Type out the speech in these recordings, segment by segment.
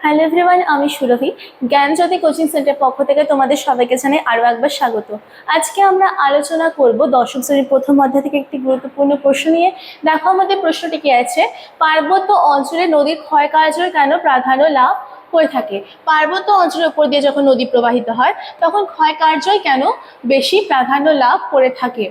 Hello everyone, আমি সুরভি। জ্ঞানজ্যোতি coaching centre পক্ষ থেকে তোমাদের সবাইকে জানাই আরও একবার স্বাগত। আজকে আমরা আলোচনা করব দশম শ্রেণীর প্রথম অধ্যায় থেকে একটি গুরুত্বপূর্ণ প্রশ্ন নিয়ে। দেখো আমাদের প্রশ্নটি কি আছে, পার্বত্য অঞ্চলে নদীর ক্ষয় কার্যের কেন প্রাধান্য লাভ করে থাকে। পার্বত্য অঞ্চলের উপর দিয়ে যখন নদী প্রবাহিত হয় তখন ক্ষয় কার্যই কেন বেশি প্রাধান্য লাভ করে থাকে।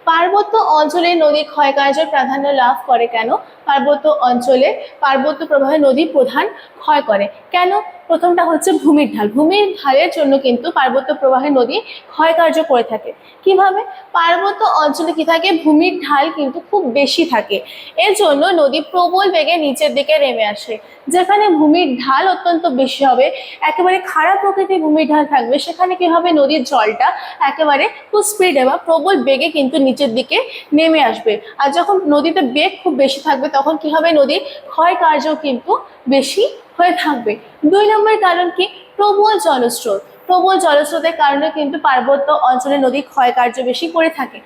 পার্বত্য অঞ্চলে নদীর ক্ষয় কার্যের প্রাধান্য লাভ করে কেন? পার্বত্য প্রবাহে নদী প্রধান ক্ষয় করে কেন? প্রথমটা হচ্ছে ভূমির ঢাল। ভূমির ঢালের জন্য কিন্তু পার্বত্য প্রবাহে নদী ক্ষয় কার্য করে থাকে। কিভাবে? পার্বত্য অঞ্চলে কি থাকে, ভূমির ঢাল কিন্তু খুব বেশি থাকে, এর জন্য নদী প্রবল বেগে নিচের দিকে নেমে আসে। যেখানে ভূমির ঢাল অত্যন্ত বেশি হবে, একেবারে খারাপ প্রকৃতির ভূমির ঢাল থাকবে, সেখানে কি হবে, নদীর জলটা একেবারে খুব স্পিডে বা প্রবল বেগে কিন্তু নিচের দিকে নেমে আসবে। আর যখন নদীতে বেগ খুব বেশি থাকবে তখন কি হবে, নদীর ক্ষয় কার্য কিন্তু বেশি হয়ে থাকবে। 2 নম্বর কারণ কি, প্রবল জলস্রোত। প্রবল জলস্রোতের কারণে কিন্তু পার্বত্য অঞ্চলে নদী ক্ষয় কার্য বেশি করে থাকে।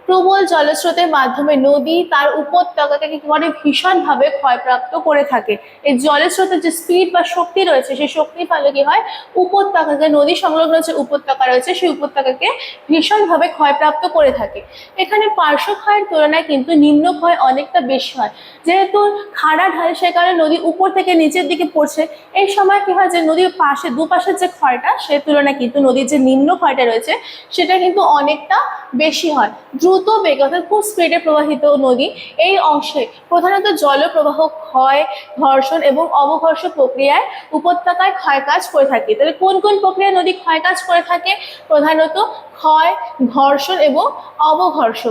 প্রবল জলস্রোতের মাধ্যমে নদী তার উপত্যকাকে কি করে, ভীষণভাবে ক্ষয়প্রাপ্ত করে থাকে। এই জলস্রোতের যে স্পিড বা শক্তি রয়েছে, সেই শক্তির ফলে কি হয়, উপত্যকাকে, নদী সংলগ্ন যে উপত্যকা রয়েছে সেই উপত্যকাকে ভীষণভাবে ক্ষয়প্রাপ্ত করে থাকে। এখানে পার্শ্ব ক্ষয়ের তুলনায় কিন্তু নিম্ন ক্ষয় অনেকটা বেশি হয়। যেহেতু খাড়া ঢাল, সে কারণে নদী উপর থেকে নিচের দিকে পড়ছে। এই সময় কি হয়, যে নদীর পাশে দুপাশের যে ক্ষয়টা, সে তুলনায় কিন্তু নদীর যে নিম্ন ক্ষয়টা রয়েছে সেটা কিন্তু অনেকটা বেশি হয়। দ্রুত বেগ অর্থাৎ খুব স্পিডে প্রবাহিত নদী এই অংশে প্রধানত জলপ্রবাহ, ক্ষয়, ঘর্ষণ এবং অবঘর্ষ প্রক্রিয়ায় উপত্যকায় ক্ষয় কাজ করে থাকে। তাহলে কোন কোন প্রক্রিয়ায় নদী ক্ষয় কাজ করে থাকে? প্রধানত ক্ষয়, ঘর্ষণ এবং অবঘর্ষ।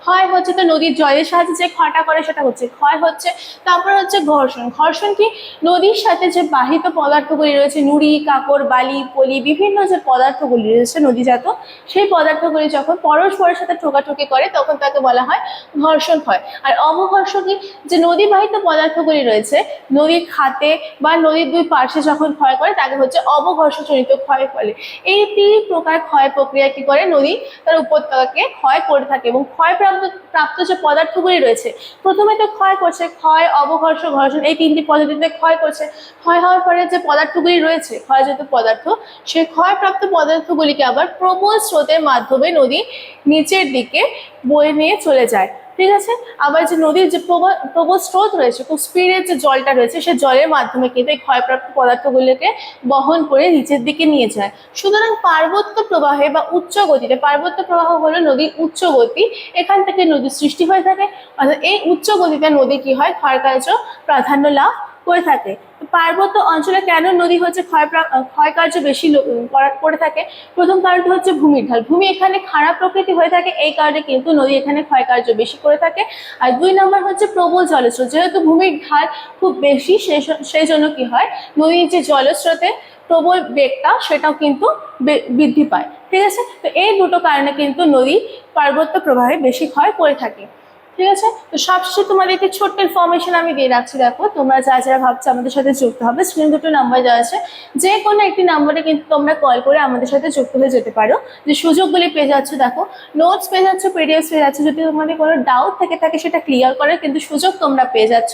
ক্ষয় হচ্ছে তো নদীর জলের সাহায্যে যে ক্ষয়টা করে সেটা হচ্ছে ক্ষয় হচ্ছে। তারপর হচ্ছে ঘর্ষণ। ঘর্ষণ কি, নদীর সাথে যে বাহিত পদার্থগুলি রয়েছে, নুড়ি, কাকড়, বালি, পলি, বিভিন্ন যে পদার্থগুলি রয়েছে নদীজাত, সেই পদার্থগুলি যখন পরস্পরের সাথে ঠোকাঠুকি করে তখন তাকে বলা হয় ঘর্ষণ হয়। আর অবঘর্ষ কি, যে নদী বাহিত পদার্থগুলি রয়েছে নদীর খাতে বা নদীর দুই পার্শ্বে যখন ক্ষয় করে তাকে হচ্ছে অবঘর্ষজনিত ক্ষয় ফলে। এই 3 প্রকার ক্ষয় প্রক্রিয়া কি করে, নদী তার উপত্যকাকে ক্ষয় করে থাকে। এবং প্রাপ্ত যে পদার্থগুলি রয়েছে, প্রথমে তো ক্ষয় করছে, ক্ষয়, অবঘর্ষ, ঘর্ষণ, এই 3টি পদ্ধতিতে ক্ষয় করছে। ক্ষয় হওয়ার পরে যে পদার্থগুলি রয়েছে, ক্ষয়জাত পদার্থ, সেই ক্ষয়প্রাপ্ত পদার্থগুলিকে আবার প্রবল স্রোতের মাধ্যমে নদী নিচের দিকে বয়ে নিয়ে চলে যায়। ঠিক আছে। আবার যে নদীর যে প্রবল স্রোত রয়েছে, খুব স্পিডের যে জলটা রয়েছে, সেই জলের মাধ্যমে কিন্তু এই ক্ষয়প্রাপ্ত পদার্থগুলিকে বহন করে নিচের দিকে নিয়ে যায়। সুতরাং পার্বত্য প্রবাহে বা উচ্চ গতিতে, পার্বত্য প্রবাহ হলো নদীর উচ্চ গতি, এখান থেকে নদীর সৃষ্টি হয়ে থাকে। অর্থাৎ এই উচ্চ গতিতে নদী কি হয়, ক্ষয় কার্য প্রাধান্য লাভ করে থাকে। পার্বত্য অঞ্চলে কেন নদী হচ্ছে ক্ষয় কার্য বেশি করে থাকে? প্রথম কারণটি হচ্ছে ভূমির ঢাল। ভূমি এখানে খারাপ প্রকৃতি হয়ে থাকে, এই কারণে কিন্তু নদী এখানে ক্ষয় কার্য বেশি করে থাকে। আর 2 নম্বর হচ্ছে প্রবল জলস্রোত। যেহেতু ভূমির ঢাল খুব বেশি, সেই জন্য কি হয়, নদীর যে জলস্রোতে প্রবল বেগটা সেটাও কিন্তু বৃদ্ধি পায়। ঠিক আছে। তো এই দুটো কারণে কিন্তু নদী পার্বত্য প্রবাহে বেশি ক্ষয় করে থাকে। ঠিক আছে। তো সবশেষে তোমাদেরকে ছোট্ট ইনফরমেশন আমি দিয়ে রাখছি। দেখো, তোমরা যারা ভাবছো আমাদের সাথে যুক্ত হবে, স্ক্রিন দুটো নাম্বার দেওয়া আছে, যে কোনো একটি নাম্বারে কিন্তু তোমরা কল করে আমাদের সাথে যুক্ত হয়ে যেতে পারো। যে সুযোগগুলি পেয়ে যাচ্ছ, দেখো নোটস পেয়ে যাচ্ছ, পিডিএফ পেয়ে যাচ্ছ, যদি তোমাদের কোনো ডাউট থেকে থাকে সেটা ক্লিয়ার করার কিন্তু সুযোগ তোমরা পেয়ে যাচ্ছ।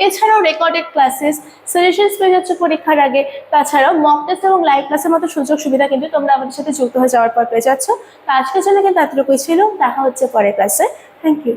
এছাড়াও রেকর্ডেড ক্লাসেস, সাজেশনস পেয়ে যাচ্ছ পরীক্ষার আগে। তাছাড়াও মক টেস্ট এবং লাইভ ক্লাসের মতো সুযোগ সুবিধা কিন্তু তোমরা আমাদের সাথে যুক্ত হয়ে যাওয়ার পর পেয়ে যাচ্ছ। তো আজকের জন্য কিন্তু এতটুকুই ছিল। দেখা হচ্ছে পরের ক্লাসে। Thank you.